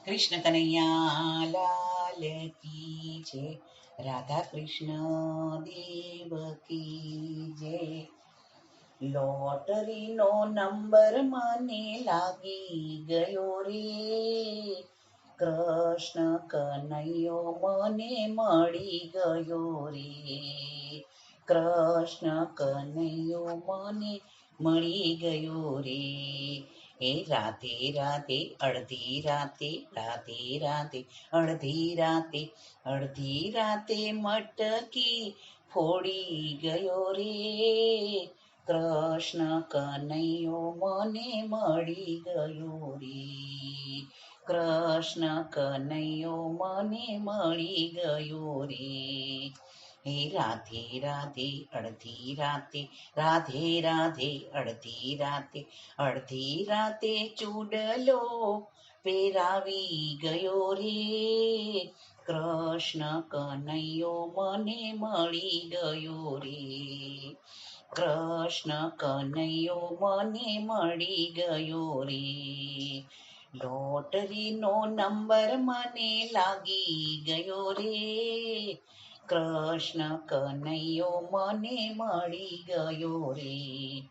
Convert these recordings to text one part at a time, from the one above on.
કૃષ્ણ કનૈયા લાલ કી જય. રાધા કૃષ્ણ દેવ કી જય. લોટરીનો નંબર મને લાગી ગયો રે, કૃષ્ણ કનૈયો મને મળી ગયો રે. કૃષ્ણ કનૈયો મને મળી ગયો રે. એ રાધે રાધે અડધી રાતે, રાધે રાધે અડધી રાતે, અડધી રાતે મટકી ફોડી ગયો રે. કૃષ્ણ કનૈયો મને મળી ગયો રે. કૃષ્ણ કનૈયો મને મળી ગયો રે. હે રાધે રાધે અડધી રાતે, રાધે રાધે અડધી રાતે, અડધી રાતે ચૂડલો પહેરાવી ગયો રે. કૃષ્ણ કનૈયો મને મળી ગયો રે. કૃષ્ણ કનૈયો મને મળી ગયો રે. લોટરીનો નંબર મને લાગી ગયો રે. કૃષ્ણ કનૈયો મને મળી ગયો રે.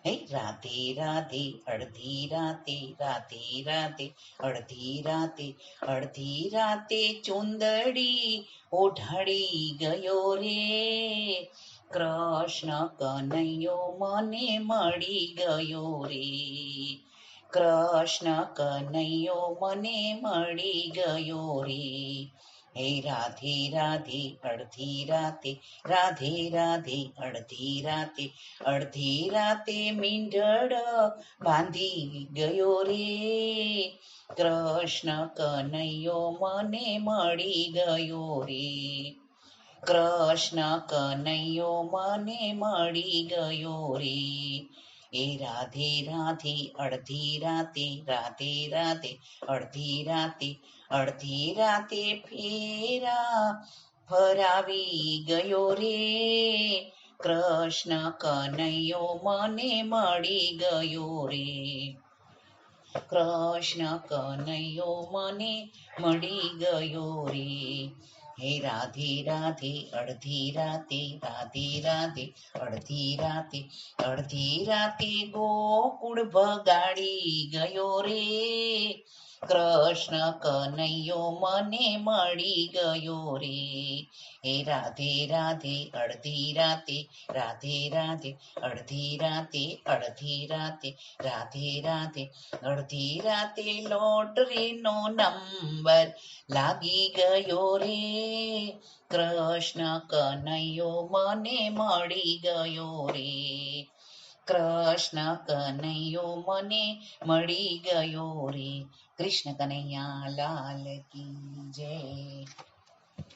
હે રાધે રાધે અડધી રાતે, રાધે રાધે અડધી રાતે, અડધી રાતે ચુંદડી ઓઢાડી ગયો રે. કૃષ્ણ કનૈયો મને મળી ગયો રે. કૃષ્ણ કનૈયો મને મળી ગયો રે. હે રાધે રાધે અડધી રાતે, રાધે રાધે અડધી રાતે, અડધી રાતે મીંઢળ બાંધી ગયો રે. કૃષ્ણ કનૈયો મને મળી ગયો રે. કૃષ્ણ કનૈયો મને મળી ગયો રે. એ રાધે રાધે અડધી રાતે, રાધે રાધે અડધી રાતે, અડધી રાતે ફેરા ફરાવી ગયો રે. કૃષ્ણ કનૈયો મને મળી ગયો રે. કૃષ્ણ કનૈયો મને મળી ગયો રે. હે રાધે રાધે અડધી રાતે, રાધે રાધે અડધી રાતે, અડધી રાતે ગોકુળ ભગાડી ગયો રે. કૃષ્ણ કનૈયો મને મળી ગયો રે. હે રાધે રાધે અડધી રાતે, રાધે રાધે અડધી રાતે, અડધી રાતે, રાધે રાધે અડધી રાતે લોટરીનો નંબર લાગી ગયો રે. કૃષ્ણ કનૈયો મને મળી ગયો રે. કૃષ્ણ કનૈયો મને મળી ગયો રે. કૃષ્ણ કનૈયા લાલ કી જય.